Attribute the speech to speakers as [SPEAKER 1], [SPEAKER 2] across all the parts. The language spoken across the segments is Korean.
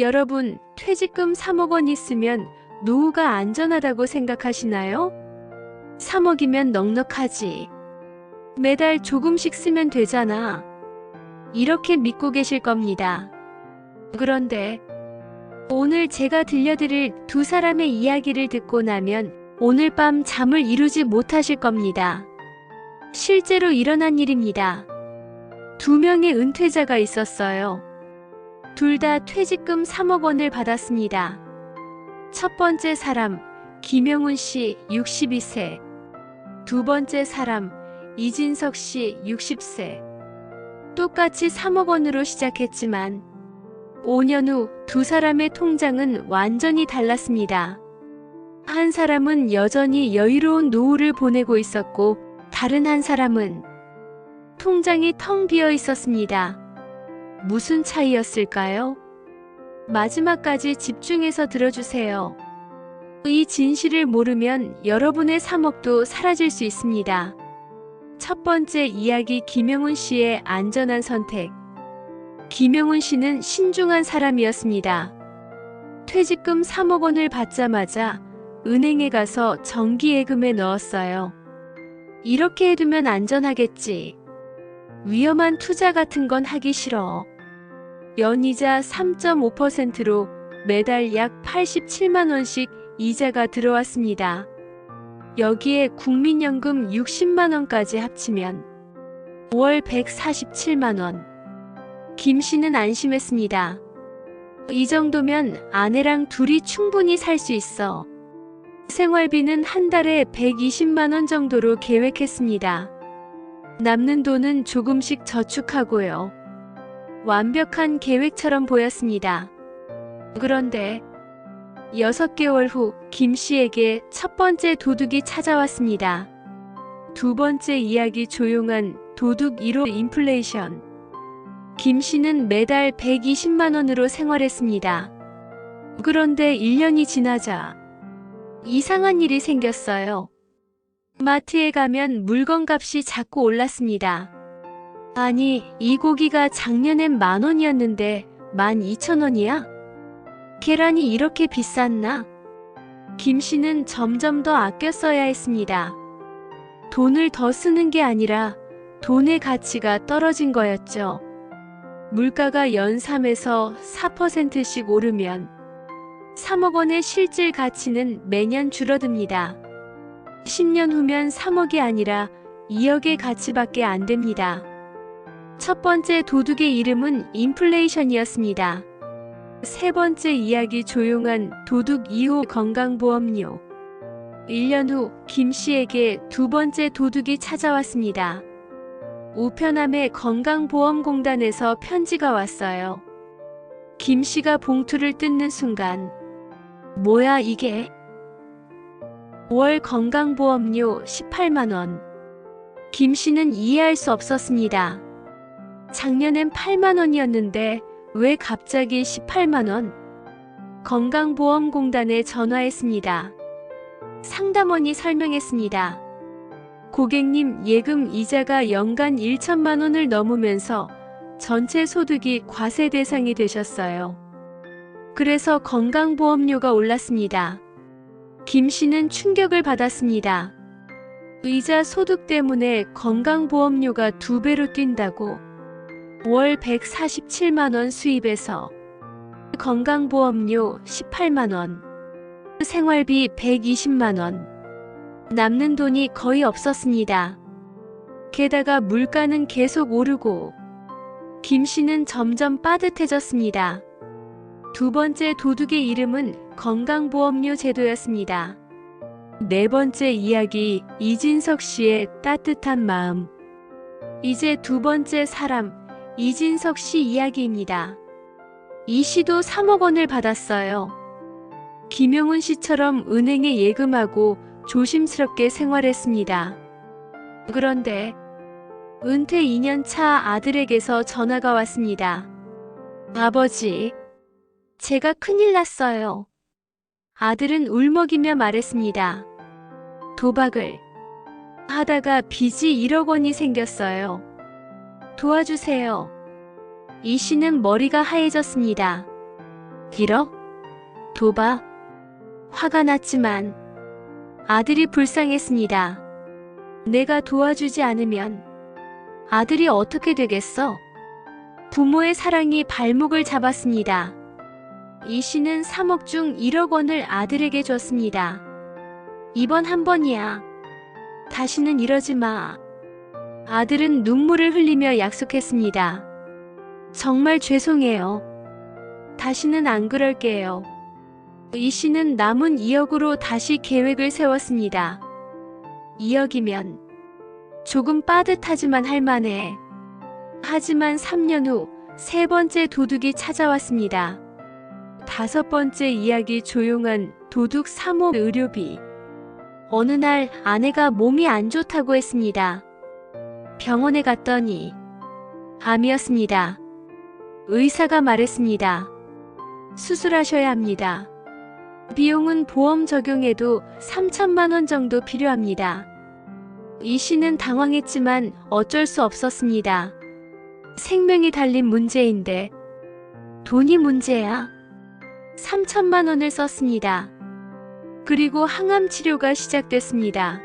[SPEAKER 1] 여러분, 퇴직금 3억 원 있으면 노후가 안전하다고 생각하시나요? 3억이면 넉넉하지. 매달 조금씩 쓰면 되잖아. 이렇게 믿고 계실 겁니다. 그런데 오늘 제가 들려드릴 두 사람의 이야기를 듣고 나면 오늘 밤 잠을 이루지 못하실 겁니다. 실제로 일어난 일입니다. 두 명의 은퇴자가 있었어요. 둘 다 퇴직금 3억 원을 받았습니다. 첫 번째 사람, 김영훈 씨 62세. 두 번째 사람, 이진석 씨 60세. 똑같이 3억 원으로 시작했지만 5년 후 두 사람의 통장은 완전히 달랐습니다. 한 사람은 여전히 여유로운 노후를 보내고 있었고 다른 한 사람은 통장이 텅 비어 있었습니다. 무슨 차이였을까요? 마지막까지 집중해서 들어주세요. 이 진실을 모르면 여러분의 3억도 사라질 수 있습니다. 첫 번째 이야기, 김영훈 씨의 안전한 선택. 김영훈 씨는 신중한 사람이었습니다. 퇴직금 3억 원을 받자마자 은행에 가서 정기예금에 넣었어요. 이렇게 해두면 안전하겠지. 위험한 투자 같은 건 하기 싫어. 연이자 3.5%로 매달 약 87만 원씩 이자가 들어왔습니다. 여기에 국민연금 60만 원까지 합치면 월 147만 원. 김 씨는 안심했습니다. 이 정도면 아내랑 둘이 충분히 살 수 있어. 생활비는 한 달에 120만 원 정도로 계획했습니다. 남는 돈은 조금씩 저축하고요. 완벽한 계획처럼 보였습니다. 그런데 6개월 후 김 씨에게 첫 번째 도둑이 찾아왔습니다. 두 번째 이야기, 조용한 도둑 1호, 인플레이션. 김 씨는 매달 120만 원으로 생활했습니다. 그런데 1년이 지나자 이상한 일이 생겼어요. 마트에 가면 물건값이 자꾸 올랐습니다. 아니, 이 고기가 작년엔 10,000원이었는데 12,000원이야? 계란이 이렇게 비쌌나? 김 씨는 점점 더 아껴 써야 했습니다. 돈을 더 쓰는 게 아니라 돈의 가치가 떨어진 거였죠. 물가가 연 3에서 4%씩 오르면 3억 원의 실질 가치는 매년 줄어듭니다. 10년 후면 3억이 아니라 2억의 가치밖에 안 됩니다. 첫 번째 도둑의 이름은 인플레이션이었습니다. 세 번째 이야기, 조용한 도둑 2호, 건강보험료. 1년 후 김 씨에게 두 번째 도둑이 찾아왔습니다. 우편함에 건강보험공단에서 편지가 왔어요. 김 씨가 봉투를 뜯는 순간, 뭐야 이게? 월 건강보험료 18만 원. 김 씨는 이해할 수 없었습니다. 작년엔 8만 원이었는데 왜 갑자기 18만 원? 건강보험공단에 전화했습니다. 상담원이 설명했습니다. 고객님, 예금 이자가 연간 1천만 원을 넘으면서 전체 소득이 과세 대상이 되셨어요. 그래서 건강보험료가 올랐습니다. 김 씨는 충격을 받았습니다. 이자 소득 때문에 건강보험료가 2배로 뛴다고? 월 147만 원 수입에서 건강보험료 18만 원, 생활비 120만 원. 남는 돈이 거의 없었습니다. 게다가 물가는 계속 오르고 김 씨는 점점 빠듯해졌습니다. 두 번째 도둑의 이름은 건강보험료 제도였습니다. 네 번째 이야기, 이진석 씨의 따뜻한 마음. 이제 두 번째 사람, 이진석 씨 이야기입니다. 이 씨도 3억 원을 받았어요. 김영훈 씨처럼 은행에 예금하고 조심스럽게 생활했습니다. 그런데 은퇴 2년 차 아들에게서 전화가 왔습니다. 아버지, 제가 큰일 났어요. 아들은 울먹이며 말했습니다. 도박을 하다가 빚이 1억 원이 생겼어요. 도와주세요. 이 씨는 머리가 하얘졌습니다. 길어? 도박? 화가 났지만 아들이 불쌍했습니다. 내가 도와주지 않으면 아들이 어떻게 되겠어? 부모의 사랑이 발목을 잡았습니다. 이 씨는 3억 중 1억 원을 아들에게 줬습니다. 이번 한 번이야. 다시는 이러지 마. 아들은 눈물을 흘리며 약속했습니다. 정말 죄송해요. 다시는 안 그럴게요. 이 씨는 남은 2억으로 다시 계획을 세웠습니다. 2억이면 조금 빠듯하지만 할만해. 하지만 3년 후 세 번째 도둑이 찾아왔습니다. 다섯 번째 이야기 조용한 도둑 3억 의료비. 어느 날 아내가 몸이 안 좋다고 했습니다. 병원에 갔더니 암이었습니다. 의사가 말했습니다. 수술하셔야 합니다. 비용은 보험 적용해도 3천만 원 정도 필요합니다. 이 씨는 당황했지만 어쩔 수 없었습니다. 생명이 달린 문제인데 돈이 문제야. 3천만 원을 썼습니다. 그리고 항암 치료가 시작됐습니다.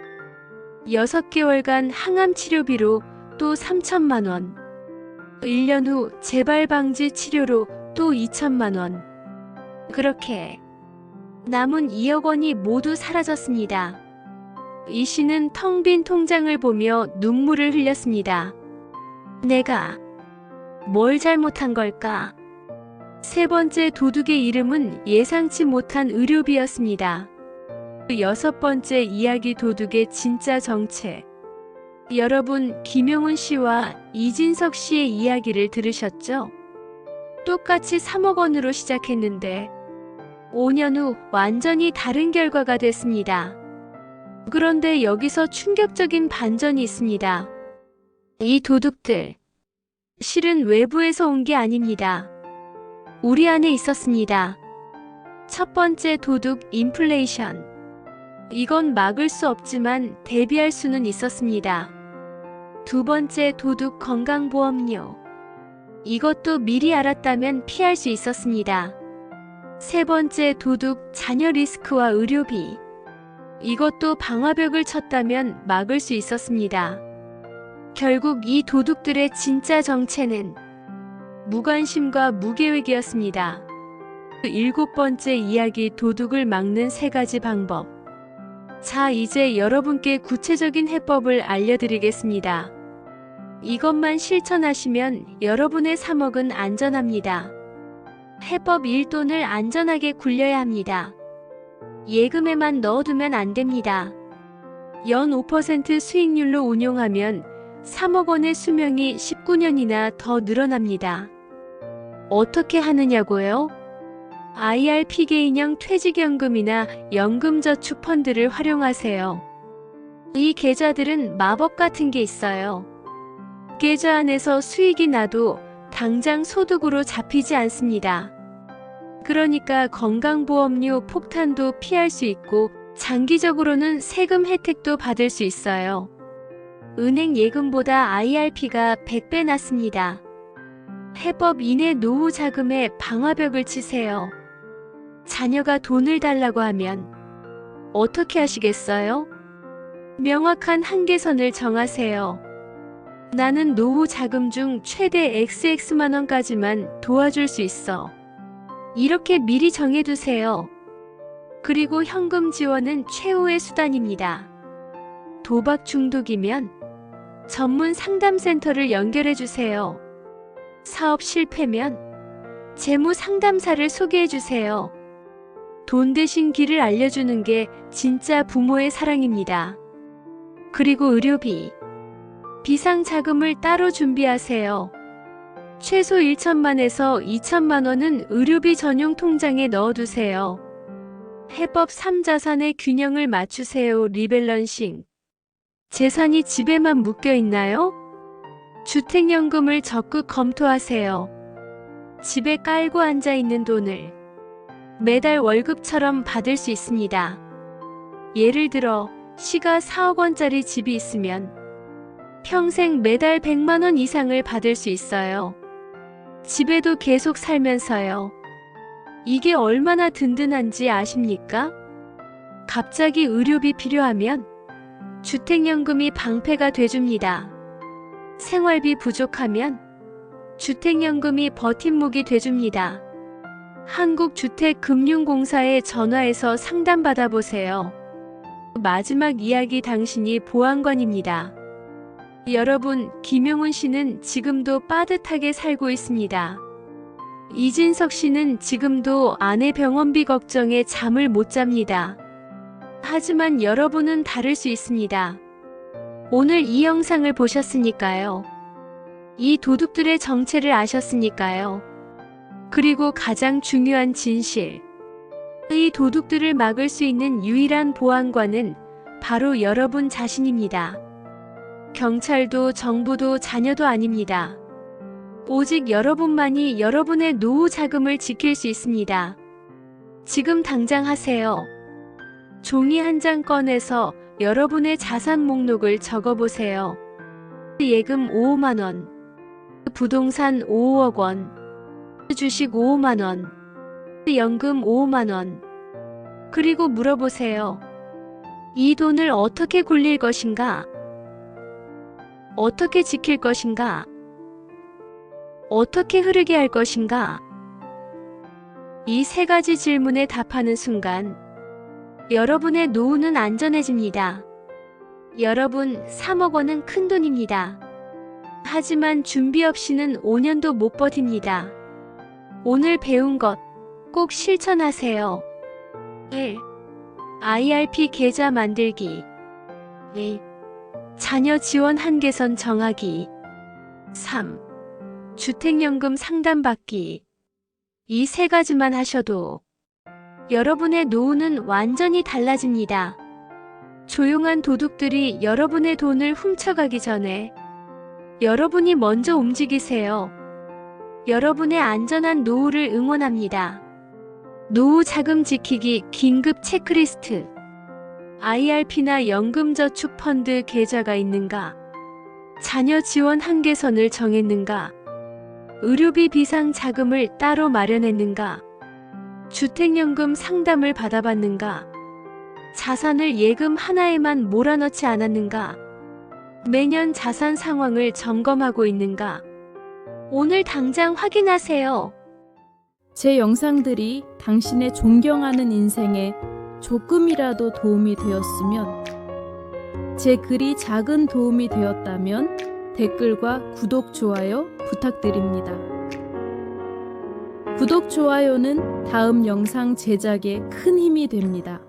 [SPEAKER 1] 6개월간 항암 치료비로 또 3천만 원. 1년 후 재발 방지 치료로 또 2천만 원. 그렇게 남은 2억 원이 모두 사라졌습니다. 이 씨는 텅 빈 통장을 보며 눈물을 흘렸습니다. 내가 뭘 잘못한 걸까? 세 번째 도둑의 이름은 예상치 못한 의료비였습니다. 여섯 번째 이야기 도둑의 진짜 정체. 여러분, 김용훈 씨와 이진석 씨의 이야기를 들으셨죠? 똑같이 3억 원으로 시작했는데 5년 후 완전히 다른 결과가 됐습니다. 그런데 여기서 충격적인 반전이 있습니다. 이 도둑들, 실은 외부에서 온 게 아닙니다. 우리 안에 있었습니다. 첫 번째 도둑, 인플레이션. 이건 막을 수 없지만 대비할 수는 있었습니다. 두 번째 도둑, 건강보험료. 이것도 미리 알았다면 피할 수 있었습니다. 세 번째 도둑, 자녀 리스크와 의료비. 이것도 방화벽을 쳤다면 막을 수 있었습니다. 결국 이 도둑들의 진짜 정체는 무관심과 무계획이었습니다. 일곱 번째 이야기, 도둑을 막는 세 가지 방법. 자, 이제 여러분께 구체적인 해법을 알려드리겠습니다. 이것만 실천하시면 여러분의 3억은 안전합니다. 해법 1. 돈을 안전하게 굴려야 합니다. 예금에만 넣어두면 안 됩니다. 연 5% 수익률로 운용하면 3억 원의 수명이 19년이나 더 늘어납니다. 어떻게 하느냐고요? IRP 개인형 퇴직연금이나 연금저축펀드를 활용하세요. 이 계좌들은 마법 같은 게 있어요. 계좌 안에서 수익이 나도 당장 소득으로 잡히지 않습니다. 그러니까 건강보험료 폭탄도 피할 수 있고 장기적으로는 세금 혜택도 받을 수 있어요. 은행 예금보다 IRP가 100배 낮습니다. 해법 2. 노후 자금에 방화벽을 치세요. 자녀가 돈을 달라고 하면 어떻게 하시겠어요? 명확한 한계선을 정하세요. 나는 노후 자금 중 최대 XX만 원까지만 도와줄 수 있어. 이렇게 미리 정해두세요. 그리고 현금 지원은 최후의 수단입니다. 도박 중독이면 전문 상담센터를 연결해주세요. 사업 실패면 재무 상담사를 소개해주세요. 돈 대신 길을 알려주는 게 진짜 부모의 사랑입니다. 그리고 의료비. 비상자금을 따로 준비하세요. 최소 1천만에서 2천만 원은 의료비 전용 통장에 넣어두세요. 해법 3. 자산의 균형을 맞추세요. 리밸런싱. 재산이 집에만 묶여 있나요? 주택연금을 적극 검토하세요. 집에 깔고 앉아 있는 돈을 매달 월급처럼 받을 수 있습니다. 예를 들어 시가 4억 원짜리 집이 있으면 평생 매달 100만 원 이상을 받을 수 있어요. 집에도 계속 살면서요. 이게 얼마나 든든한지 아십니까? 갑자기 의료비 필요하면 주택연금이 방패가 돼줍니다. 생활비 부족하면 주택연금이 버팀목이 돼줍니다. 한국주택금융공사에 전화해서 상담받아보세요. 마지막 이야기 당신이 보안관입니다. 여러분, 김용훈 씨는 지금도 빠듯하게 살고 있습니다. 이진석 씨는 지금도 아내 병원비 걱정에 잠을 못 잡니다. 하지만 여러분은 다를 수 있습니다. 오늘 이 영상을 보셨으니까요. 이 도둑들의 정체를 아셨으니까요. 그리고 가장 중요한 진실. 이 도둑들을 막을 수 있는 유일한 보안관은 바로 여러분 자신입니다. 경찰도 정부도 자녀도 아닙니다. 오직 여러분만이 여러분의 노후 자금을 지킬 수 있습니다. 지금 당장 하세요. 종이 한 장 꺼내서 여러분의 자산 목록을 적어보세요. 예금 5만 원, 부동산 5억 원, 주식 5만 원, 연금 5만 원. 그리고 물어보세요. 이 돈을 어떻게 굴릴 것인가? 어떻게 지킬 것인가? 어떻게 흐르게 할 것인가? 이 세 가지 질문에 답하는 순간 여러분의 노후는 안전해집니다. 여러분, 3억 원은 큰 돈입니다. 하지만 준비 없이는 5년도 못 버팁니다. 오늘 배운 것 꼭 실천하세요. 1. IRP 계좌 만들기. 2. 자녀 지원 한계선 정하기. 3. 주택연금 상담받기. 이 세 가지만 하셔도 여러분의 노후는 완전히 달라집니다. 조용한 도둑들이 여러분의 돈을 훔쳐가기 전에 여러분이 먼저 움직이세요. 여러분의 안전한 노후를 응원합니다. 노후 자금 지키기 긴급 체크리스트. IRP나 연금저축펀드 계좌가 있는가? 자녀 지원 한계선을 정했는가? 의료비 비상 자금을 따로 마련했는가? 주택연금 상담을 받아봤는가? 자산을 예금 하나에만 몰아넣지 않았는가? 매년 자산 상황을 점검하고 있는가? 오늘 당장 확인하세요.
[SPEAKER 2] 제 영상들이 당신의 존경하는 인생에 조금이라도 도움이 되었으면, 제 글이 작은 도움이 되었다면 댓글과 구독, 좋아요 부탁드립니다. 구독, 좋아요는 다음 영상 제작에 큰 힘이 됩니다.